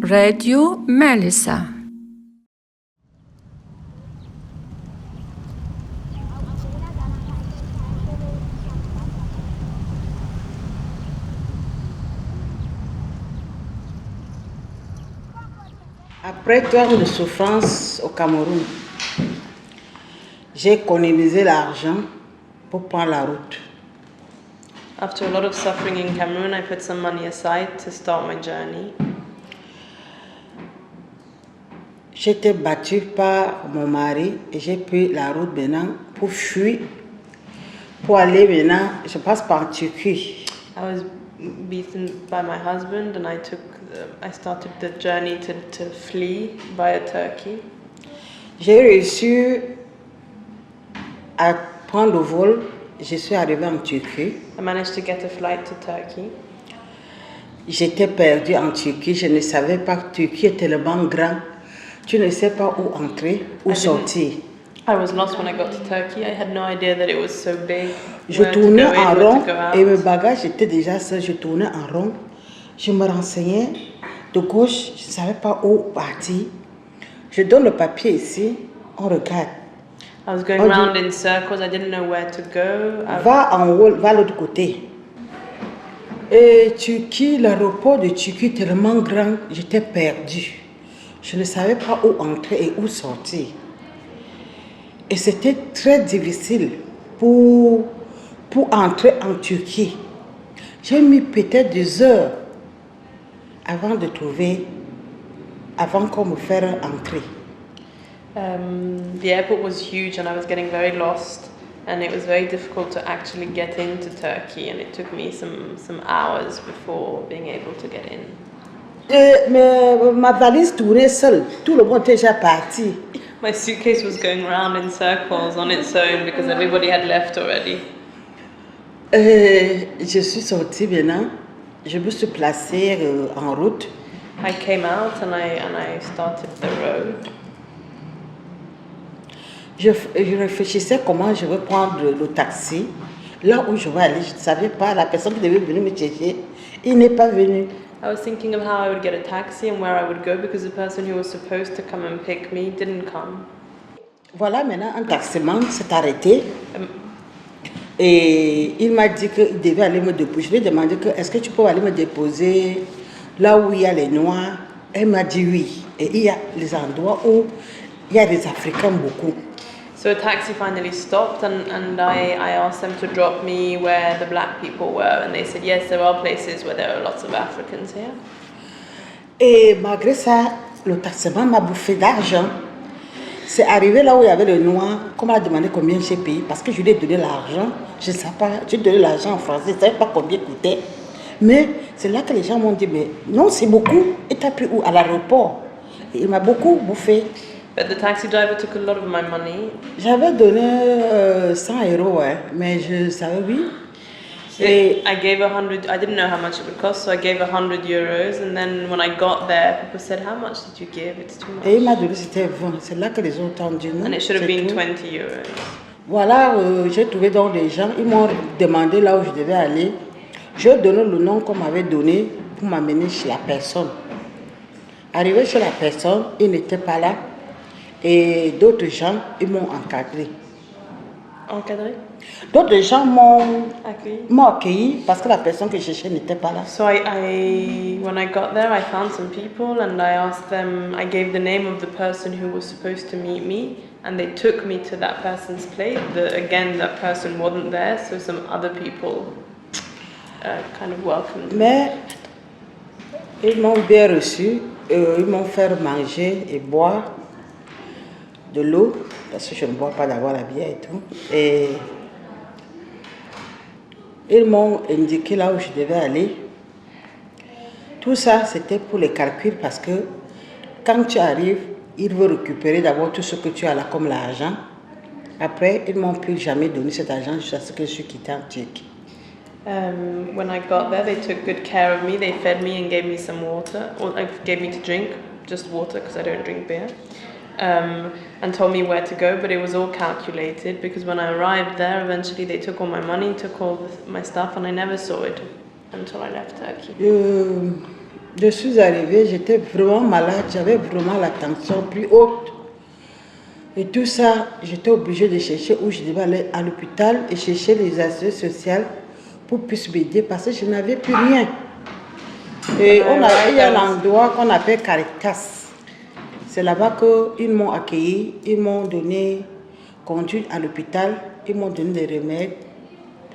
Radio Melissa. Après 3 ans de souffrance au Cameroun, j'ai économisé l'argent pour prendre la route. After a lot of suffering in Cameroon, I put some money aside to start my journey. J'ai été battue par mon mari et j'ai pris la route maintenant pour fuir, pour aller maintenant, je passe par Turquie. I was beaten by my husband and I started the journey to flee via Turkey. J'ai réussi à prendre le vol, je suis arrivée en Turquie. I managed to get a flight to Turkey. J'étais perdue en Turquie, je ne savais pas que Turquie est tellement grand. Tu ne sais pas où entrer, où sortir. I was lost when I got to Turkey. I had no idea that it was so big. Je tournais en rond et mes bagages étaient déjà seuls. Je tournais en rond. Je me renseignais de gauche, je ne savais pas où partir. Je donne le papier ici, on regarde. I was going round in circles. I didn't know where to go. Va en haut, va à l'autre côté. Et Turquie, l'aéroport de Turquie est tellement grand, j'étais perdue. Je ne savais pas où entrer et où sortir. Et c'était très difficile pour entrer en Turquie. J'ai mis peut-être 2 heures avant qu'on me fasse entrer. The airport was huge and I was getting very lost and it was very difficult to actually get into Turkey and it took me some hours before being able to get in. Ma valise tournait seule, tout le monde était déjà parti. My suitcase was going round in circles on its own because everybody had left already. Je suis sortie maintenant, je me suis placée en route. I came out and I started the road. Je réfléchissais comment je vais prendre le taxi. Là où je vais aller, je ne savais pas, la personne qui devait venir me chercher, il n'est pas venu. I was thinking of how I would get a taxi and where I would go because the person who was supposed to come and pick me didn't come. Voilà, maintenant un taximan s'est arrêté et il m'a dit qu'il devait aller me déposer. Je lui ai demandé est-ce que tu peux aller me déposer là où il y a les Noirs. Elle m'a dit oui. Et il y a les endroits où il y a des Africains beaucoup. So a taxi finally stopped and I asked them to drop me where the black people were and they said yes, there are places where there are lots of Africans here. Et malgré ça, le taximan m'a bouffé d'argent. C'est arrivé là où il y avait le noir, comme il a demandé combien j'ai payé, parce que je lui ai donné l'argent, je ne sais pas, j'ai donné l'argent en français, je ne savais pas combien coûtait. Mais c'est là que les gens m'ont dit, mais non, c'est beaucoup, et tu as pris où? À l'aéroport. Et il m'a beaucoup bouffé. But the taxi driver took a lot of my money. J'avais donné 100 euros, hein, mais je savais, oui. I gave 100, I didn't know how much it would cost, so I gave 100 euros, and then when I got there, people said, how much did you give? It's too much. Et il m'a donné, c'était 20, c'est là que les autres ont dit non. And it should have been 20 euros. Voilà, j'ai trouvé donc des gens, ils m'ont demandé là où je devais aller. Je donné le nom qu'on m'avait donné pour m'amener chez la personne. Arrivé chez la personne, il n'était pas là. Et d'autres gens, ils m'ont encadré. Encadré? D'autres gens m'ont accueilli parce que la personne que je cherchais n'était pas là. So when I got there, I found some people and I asked them, I gave the name of the person who was supposed to meet me and they took me to that person's place. Again, that person wasn't there, so some other people kind of welcomed me. Mais ils m'ont bien reçu, ils m'ont fait manger et boire de l'eau, parce que je ne bois pas d'abord la bière et tout. Et ils m'ont indiqué là où je devais aller. Tout ça, c'était pour les calculs parce que quand tu arrives, ils veulent récupérer d'abord tout ce que tu as là comme l'argent. Après, ils ne m'ont plus jamais donné cet argent jusqu'à ce que je suis quitté en Turquie. When I got there, they took good care of me. They fed me and gave me some water, or gave me to drink, just water because I don't drink beer. And told me where to go, but it was all calculated because when I arrived there, eventually they took all my money, took all my stuff, and I never saw it until I left Turkey. Je suis arrivée, j'étais vraiment malade, j'avais vraiment la tension plus haute. Et tout ça, j'étais obligée de chercher où je devais aller à l'hôpital et chercher les associations sociales pour puissent m'aider parce que je n'avais plus rien. Et il y a un endroit qu'on appelle Caritas. C'est là-bas qu'ils m'ont accueilli, ils m'ont donné conduite à l'hôpital, ils m'ont donné des remèdes.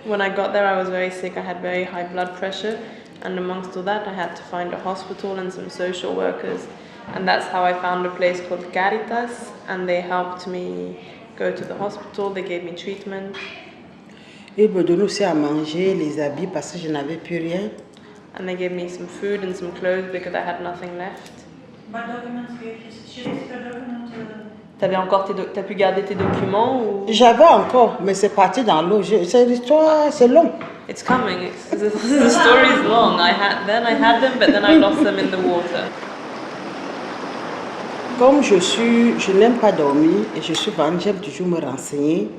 When I got there, I was very sick. I had very high blood pressure, and amongst all that, I had to find a hospital and some social workers, and that's how I found a place called Caritas, and they helped me go to the hospital. They gave me treatment. Ils me donnaient aussi à manger, les habits parce que je n'avais plus rien. And they gave me some food and some clothes because I had nothing left. T'as pu garder tes documents ou... J'avais encore, mais c'est parti dans l'eau. C'est l'histoire, c'est long. It's coming. The story is long. I had them, but then I lost them in the water. Comme je n'aime pas dormir et je suis venue, j'aime toujours me renseigner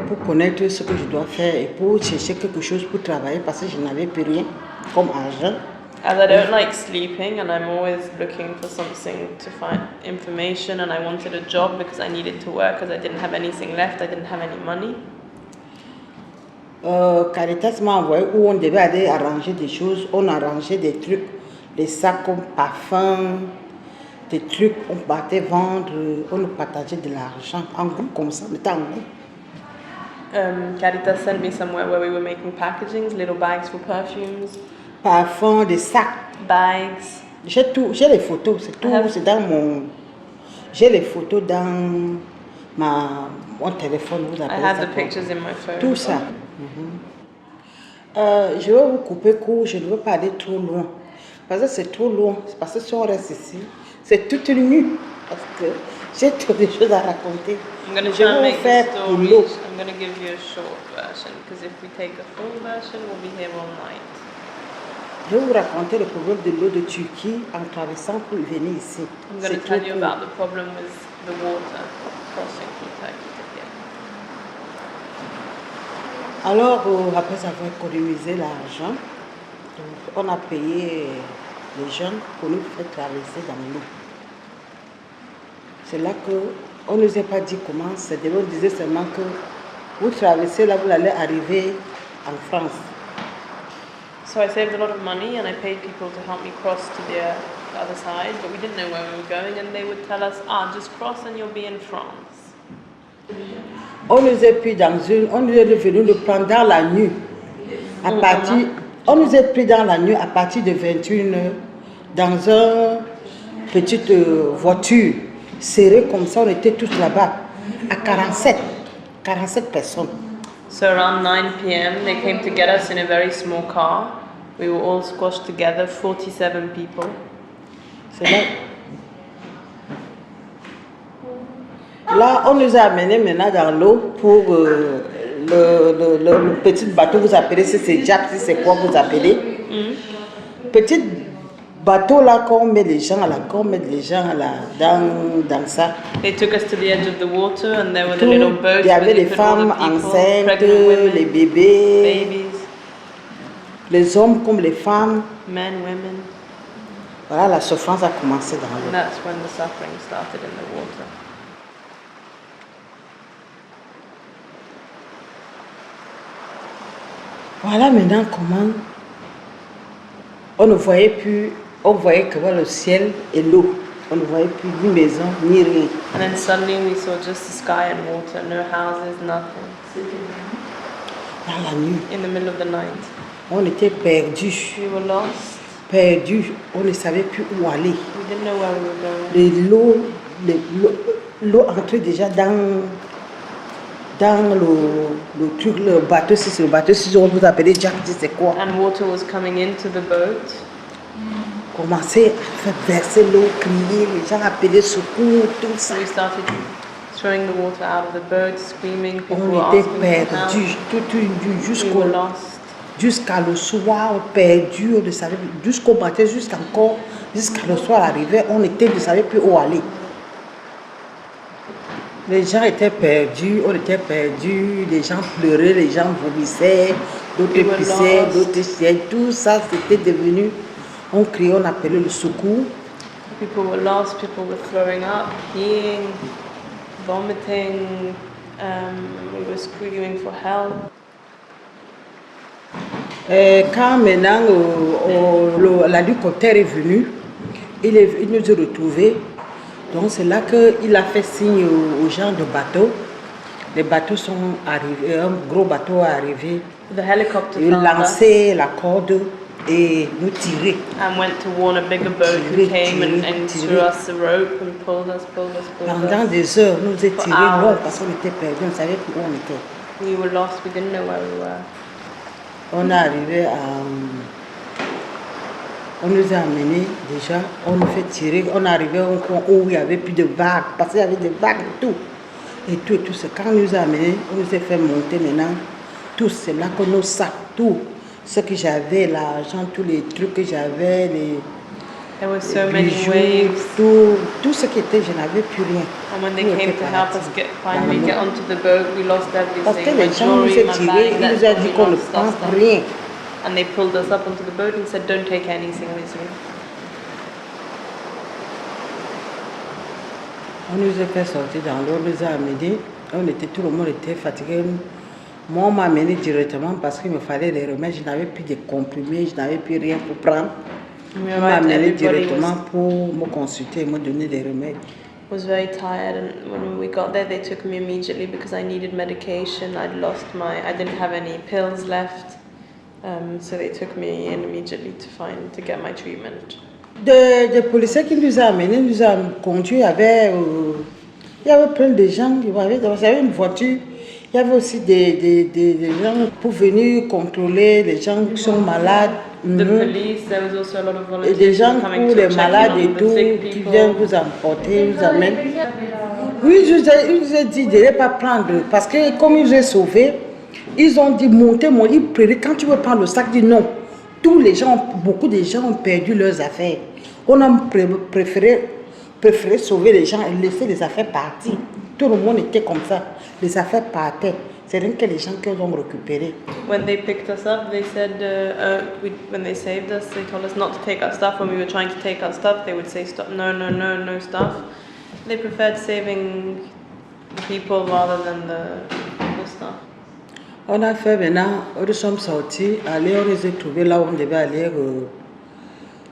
pour connaître ce que je dois faire et pour chercher quelque chose pour travailler parce que je n'avais plus rien comme argent. As I don't like sleeping and I'm always looking for something to find information, and I wanted a job because I needed to work because I didn't have anything left, I didn't have any money. Caritas m'a envoyé où on devait aller arranger des choses. On arrangeait des trucs, des sacs comme parfum, des trucs, on partait vendre, on nous partageait de l'argent en groupe comme ça, on était en groupe. Caritas sent me somewhere where we were making packagings, little bags for perfumes. Parfum, des sacs. Bags. J'ai tout, j'ai les photos, c'est tout, c'est dans mon... J'ai les photos dans mon téléphone, vous appelez I have ça. the pictures in my phone. Tout ça. Je vais vous couper court, je ne veux pas aller trop loin. Parce que c'est trop loin, parce que si on reste ici, c'est toute une nuit. Parce que j'ai trop de choses à raconter. I'm going to Je try and vais make vous faire the pour story. l'eau. I'm going to give you a short version because if we take a full version, we'll be here all night. Je vais vous raconter le problème de l'eau de Turquie en traversant pour venir ici. I'm going to tell you about the problem with the water crossing from Turkey to here. Alors, après avoir économisé l'argent, on a payé les jeunes pour nous faire traverser dans l'eau. C'est là qu'on ne nous a pas dit comment, on disait seulement que vous traversez là, vous allez arriver en France. So I saved a lot of money and I paid people to help me cross to the other side, but we didn't know where we were going, and they would tell us, just cross and you'll be in France. On nous a pris on nous est venu le prendre dans la nuit. On nous a pris dans la nuit à partir de 21h dans une petite voiture serrée comme ça, on était tous là-bas, à 47 personnes. So around 9 p.m. they came to get us in a very small car. We were all squashed together, 47 people. C'est là. Là, on nous a amenés maintenant dans l'eau pour le petit bateau, vous appelez, si c'est Jack, si c'est quoi vous appelez. Petit bateau là, qu'on met les gens dans ça. They took us to the edge of the water and there were the little boats. Il y avait where they les put all femmes the people, enceintes, pregnant women, les bébés, babies, les hommes comme les femmes. men, women. Voilà, la souffrance a commencé dans l'eau. And that's when the suffering started in the water. Voilà maintenant comment on ne voyait plus, on voyait que le ciel et l'eau. On ne voyait plus ni maison, ni rien. And then suddenly we saw just the sky and water, no houses, nothing. Dans la nuit, In the middle of the night. on était perdus. We were lost. Perdus, on ne savait plus où aller. We didn't know where we were going. L'eau entrait déjà dans le truc, le bateau, si c'est le bateau, si on vous appelez Jack, c'est quoi? And water was coming into the boat. Commencer à faire verser l'eau, crier, les gens appelaient secours, tout ça. So we started throwing the water out of the boat, screaming. People were On était asking for help. perdus, toute une nuit We were lost. jusqu'à le soir, perdus, on ne savait plus, jusqu'au matin, jusqu'à le soir arrivé, on ne savait plus où aller. Les gens étaient perdus, on était perdus, les gens pleuraient, les gens vomissaient, d'autres pissaient, d'autres chiaient, tout ça c'était devenu On criait, on appelait le secours. People were lost, people were throwing up, peeing, vomiting, we were screaming for help. Et quand maintenant l'hélicoptère est venu, il nous a retrouvés. Donc c'est là qu'il a fait signe aux gens de bateau. Les bateaux sont arrivés, un gros bateau est arrivé. The helicopter Il found us lançait la corde et nous tirait. and went to warn a bigger boat who came and threw us the rope and pulled us. Pendant des heures, nous a tiré hours. long parce qu'on était perdus, on ne savait plus où on était. We were lost, we didn't know where we were. On est arrivé à... On nous a amenés déjà, on nous fait tirer, on est arrivé à un coin où il n'y avait plus de vagues, parce qu'il y avait des vagues et tout. Et tout. C'est quand on nous a amenés, on nous a fait monter maintenant. Tout, c'est là que nos sacs, tout ce que j'avais, l'argent, tous les trucs que j'avais, les There were so many bijoux, waves. tout ce qui était, je n'avais plus rien. And when they Tout came était to help parti. us finally get onto the boat, we lost Parce que everything. les My gens nous jewelry, ont my tirés, bag, ils that's nous ont when dit we qu'on ne lost our prend stuff. rien. And they pulled us up onto the boat and said, don't take anything with you. On nous a fait sortir dans l'eau, on nous a amenés. Tout le monde était fatigué. Moi, on m'a amené directement parce qu'il me fallait les remèdes. Je n'avais plus de comprimés, je n'avais plus rien pour prendre. We On m'a arrived, amené everybody directement pour me consulter et me donner des remèdes. was very tired, and when we got there, they took me immediately because I needed medication. I didn't have any pills left, so they took me in immediately to get my treatment. Des policiers qui nous ont amenés, nous ont conduits, il y avait plein de gens, il y avait une voiture, il y avait aussi des gens pour venir contrôler les gens qui sont malades. The police, there was also a lot of Et des volunteers gens coming pour to les check malades et in on tout, the sick qui people. viennent vous emporter, vous amènent. Oui, je vous ai dit de ne pas prendre, parce que comme ils ont sauvé, ils ont dit montez, ils prédisent, quand tu veux prendre le sac, dis non. Beaucoup de gens ont perdu leurs affaires. On a préféré sauver les gens et laisser les affaires partir. Tout le monde était comme ça, les affaires partaient. C'est rien que les gens qui ont récupéré. When they picked us up, they said, when they saved us, they told us not to take our stuff. When we were trying to take our stuff, they would say, stop, no stuff. They preferred saving the people rather than the stuff. On a fait maintenant, nous sommes sortis, on les a trouvés là où on devait aller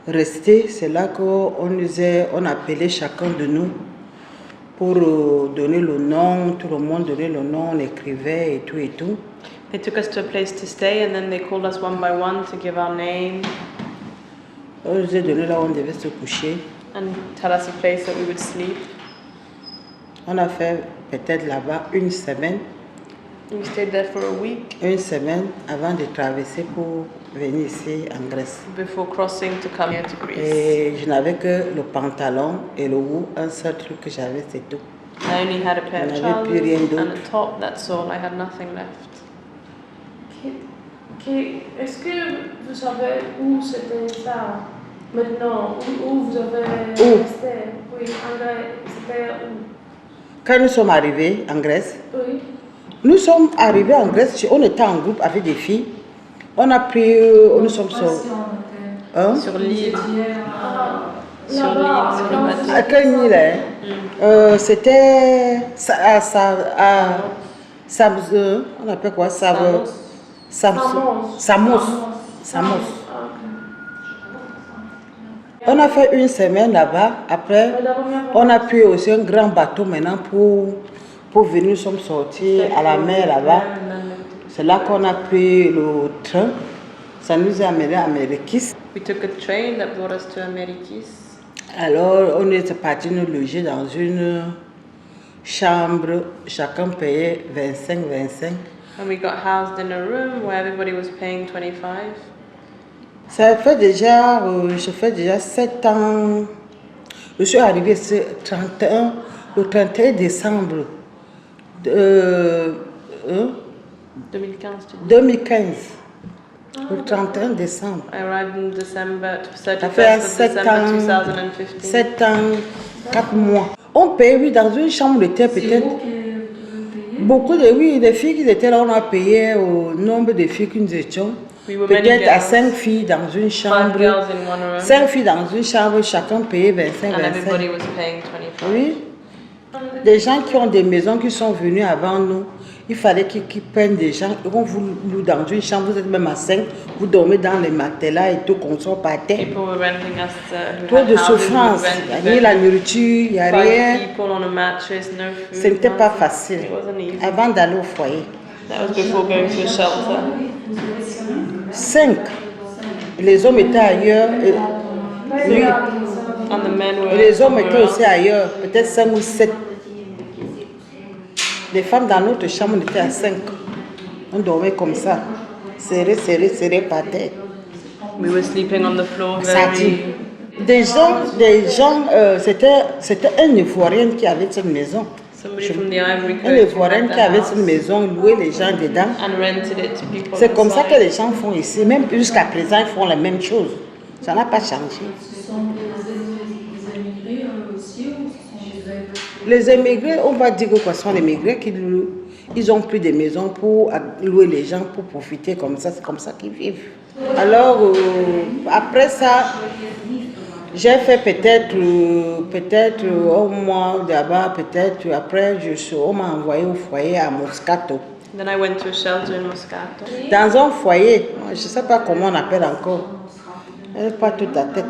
rester. C'est là qu'on on a appelé chacun de nous pour donner le nom, tout le monde donnait le nom, on écrivait et tout et tout. They took us to a place to stay, and then they called us one by one to give our name On nous a donné là où on devait se coucher. and tell us a place that we would sleep. On a fait peut-être là-bas une semaine We stayed there for a week avant de traverser pour venir ici en Grèce. before crossing to come here to Greece. Et je n'avais que le pantalon et le haut, un seul truc que j'avais, c'est tout. I only had a pair of On n'avait plus rien trousers and d'autre. a top, that's all. I had nothing left. Est-ce que vous savez où c'était ça maintenant? Où vous avez resté? Oui, en Grèce. C'était où? Quand nous sommes arrivés en Grèce, Oui. nous sommes arrivés en Grèce, on était en groupe avec des filles. On a pris, nous sommes sur... Hein? Sur l'île. Sur Là-bas, l'île, sur le bateau. À quelle île, hein? C'était on appelle quoi? Samos. On a fait une semaine là-bas. Après, on a pris aussi un grand bateau maintenant pour venir. Nous sommes sortis à la mer là-bas. C'est là qu'on a pris le train. Ça nous a amené à Mérikis. We took a train that brought us to Amerikis. Alors, on est parti nous loger dans une chambre. Chacun payait 25. And we got housed in a room where everybody was paying 25. Ça fait déjà, je fais déjà 7 ans. Je suis arrivée le 31 décembre 2015 to 2015. Le 31 décembre. I arrived in December, Ça 31st fait of 7 December ans, 2015. 7 ans, 4 mois. On paye, oui, dans une chambre d'hôtel peut-être. Beaucoup de, oui, des filles qui étaient là, on a payé au nombre de filles que nous étions. We were many Peut-être à girls. 5 filles dans une 5 chambre. girls in one room. 5 filles dans une chambre, chacun payait 25, And everybody 25. was paying 25. Oui. Des gens qui ont des maisons qui sont venus avant nous, il fallait qu'ils prennent des gens. Quand vous louez dans une chambre, vous êtes même à 5, vous dormez dans les matelas et tout, qu'on sort par terre. People were renting us who Trop had de houses, we souffrance. rented Il y a ni la them. nourriture, il n'y a 5 rien. people on a mattress, no food. Ce n'était pas nothing. facile. It wasn't easy. Avant d'aller au foyer. That was before going to a shelter. 5. Les hommes étaient ailleurs. Oui. And the men were Et les hommes étaient somewhere aussi else. ailleurs. Peut-être 5 ou 7. Les femmes dans notre chambre, on était à 5. On dormait comme ça. Serré, serré, serré par terre. We were sleeping on the floor Ça dit. very... C'était un Ivoirien qui avait cette maison. Somebody from the Ivory Un Coast who Ivoirien had qui avait the cette house maison, louait les gens dedans. and rented it to people. C'est comme ça que outside. les gens font ici. Même jusqu'à présent, ils font la même chose. Ça n'a pas changé. Ce sont des émigrés aussi ou ce sont des... Les émigrés, on va dire que ce sont les émigrés qui louent. Ils ont pris des maisons pour louer les gens, pour profiter comme ça. C'est comme ça qu'ils vivent. Alors, après ça, j'ai fait peut-être un mois d'abord, peut-être après, on m'a envoyé au foyer à Moscato. Then I went to a shelter in Moscato. Dans un foyer, je ne sais pas comment on appelle encore. Elle n'est pas toute à tête.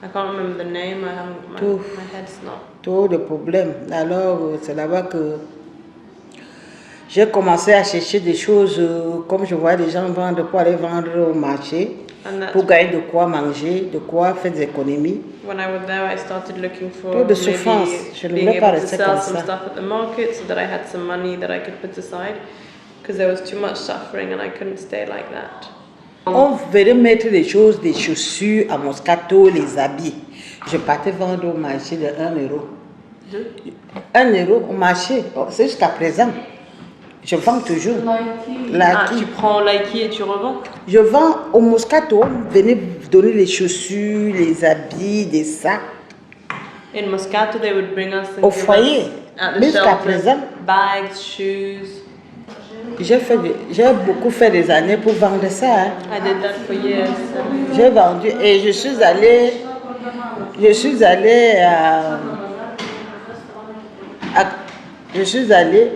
I can't remember the name. I haven't. Tout. My head's not. Trop de problèmes. Alors, c'est là-bas que j'ai commencé à chercher des choses, comme je vois des gens vendre, pour aller vendre au marché, And that's pour gagner de quoi manger, de quoi faire des économies. when I was there. I started looking for Trop de souffrance. Je ne being voulais pas able to rester sell comme some ça. stuff at the market so that I had some money that I could put aside because there was too much suffering and I couldn't stay like that. On venait mettre des choses, des chaussures à Moscato, les habits. Je partais vendre au marché de 1 euro. 1 euro au marché, c'est jusqu'à présent. Je vends toujours. Ah, tu prends Laiki et tu revends? Je vends au Moscato, venez donner les chaussures, les habits, des sacs. In Moscato, they would bring us Au foyer, at the jusqu'à shelter, présent. bags, shoes. J'ai beaucoup fait des années pour vendre ça. Hein. I did that for years. J'ai vendu et je suis allée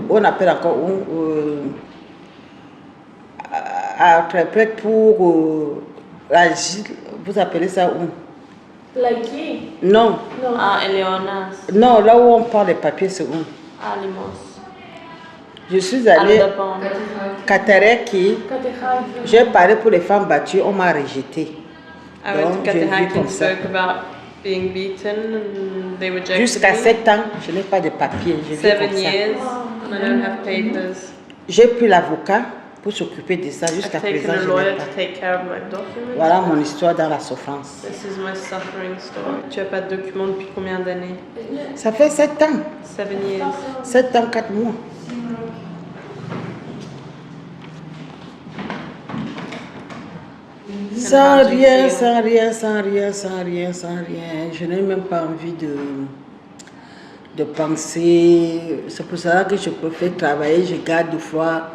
on appelle encore à interprète pour l'asile, vous appelez ça où? Laiki? Non, Non. Ah, Eleonas. non, là où on prend les papiers, c'est où? Ah, Limos. Je suis allée Aludapon. Katereki, Katehai. j'ai parlé pour les femmes battues, on m'a rejeté. I went to Donc, j'ai vu Katehak comme and ça. spoke about being beaten and they rejected Jusqu'à me. 7 ans, je n'ai pas de papiers. Je vis 7 comme ça. years and I don't have papers. J'ai pris l'avocat pour s'occuper de ça. Jusqu'à I've taken présent, a je lawyer n'ai to pas. take care of my documents. Voilà mon histoire dans la souffrance. This is my suffering story. Tu as pas de document depuis combien d'années? Ça fait 7 ans. 7 years. 7 ans, 4 mois. Sans rien, sans rien, sans rien, sans rien, sans rien. Je n'ai même pas envie de penser. C'est pour ça que je préfère travailler. Je garde des fois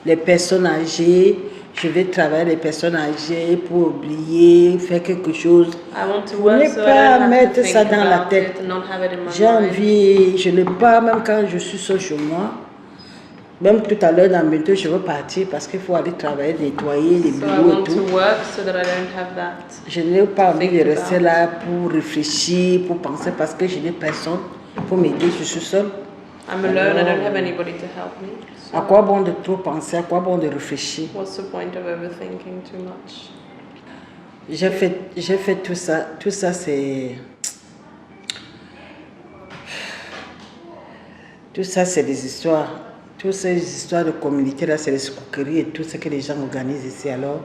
les personnes âgées. Je vais travailler les personnes âgées pour oublier, faire quelque chose. I want to Vous work n'avez so I pas don't have to mettre think ça dans la about tête. it and not have it in my J'ai mind. envie, je n'ai pas, même quand je suis seule chez moi, même tout à l'heure dans le métro, je veux partir parce qu'il faut aller travailler, nettoyer les So I bureaux et want tout. to work so that I don't have that. Je n'ai pas envie de Think rester about. là pour réfléchir, pour penser parce que je n'ai personne pour m'aider, je suis seule. I'm alone, I don't have anybody to help me. So À quoi bon de trop penser, à quoi bon de réfléchir? what's the point of overthinking too much? J'ai fait tout ça c'est... Tout ça c'est des histoires. Toutes ces histoires de communauté là, c'est des escroqueries et tout ce que les gens organisent ici. Alors,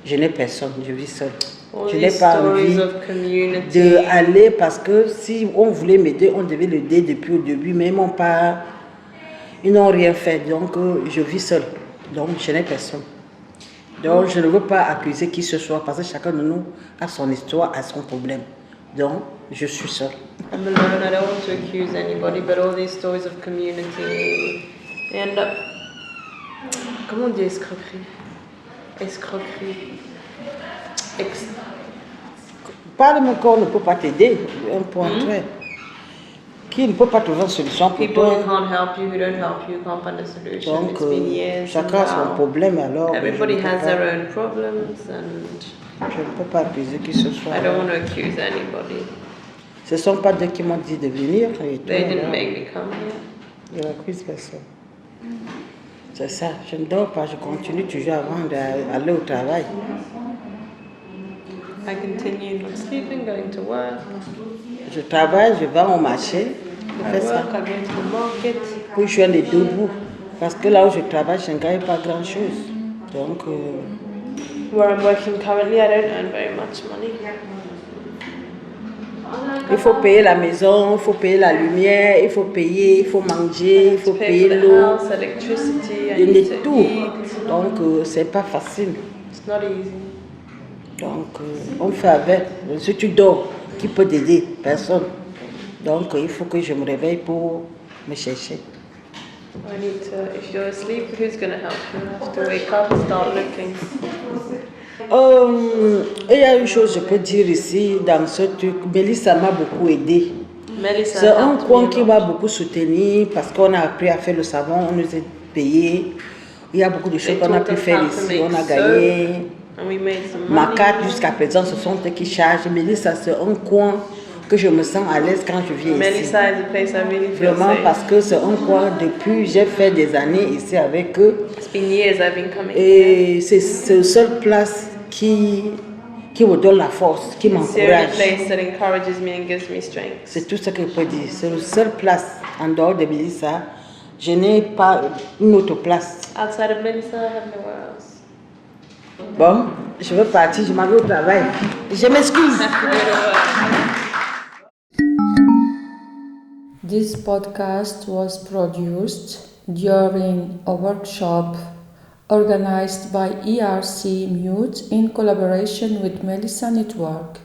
je n'ai personne, je vis seule. All Je n'ai these pas stories envie of community. d'aller parce que si on voulait m'aider, on devait l'aider depuis le début, mais ils n'ont rien fait. Donc, je vis seule. Donc, je n'ai personne. Donc, je ne veux pas accuser qui que ce soit parce que chacun de nous a son histoire, a son problème. Donc, je suis seule. I'm alone, I don't want to accuse anybody, but all these stories of community, they end up... Comment on dit escroquerie? Escroquerie. Parle-moi qu'on ne peut pas t'aider, un point très. Qui ne peut pas trouver une solution pour People toi. who can't help you, who don't help you, can't find a solution. Donc, It's been years. chacun a son now. problème alors. Everybody je ne has peux their pas- own problems, and Je ne peux pas accuser qui ce soit. I don't want to accuse anybody. Ce ne sont pas eux qui m'ont dit de venir. Et tout, They didn't alors, make me come here. je n'accuse personne. C'est ça, je ne dors pas, je continue toujours avant d'aller au travail. I continue not sleeping, going to work. Je travaille, je vais au marché, je I fais ça. work, I go to the market. Puis je suis les deux bouts. Parce que là où je travaille, je ne gagne pas grand-chose. Donc, Where I'm working currently, I don't earn very much money. il faut payer la maison, il faut payer la lumière, il faut payer, il faut manger, il faut To pay payer for the l'eau, house, electricity, I il need y to a tout. eat. Donc, c'est pas facile. It's not easy. Donc, on fait avec. Si tu dors, qui peut t'aider? Personne. Donc, il faut que je me réveille pour me chercher. I need to, if you're asleep, who's going to help you? You have to wake up and start looking. Il y a une chose que je peux dire ici, dans ce truc, Mélissa m'a beaucoup aidé. Melissa C'est un helped coin me qui a m'a lot. beaucoup soutenu parce qu'on a appris à faire le savon, on nous a payé. Il y a beaucoup de choses They qu'on a taught pu us faire how to ici, make on a soap. gagné. And we made some Ma money. carte jusqu'à présent, ce sont eux qui chargent. Mélissa, c'est un coin que je me sens à l'aise quand je viens ici. Melissa is a place I really feel Vraiment safe. parce que c'est un coin depuis, j'ai fait des années ici avec eux. It's been years I've been coming here. Et c'est la seule place qui me donne la force, qui It's the only m'encourage. place that encourages me and gives me strength. C'est tout ce que je peux dire. C'est la seule place en dehors de Mélissa. Je n'ai pas une autre place. Outside of Melissa, I have nowhere else. Bon, je veux partir, je m'en vais au travail. Je m'excuse. I have to go to work. This podcast was produced during a workshop organized by ERC Mute in collaboration with Melissa Network.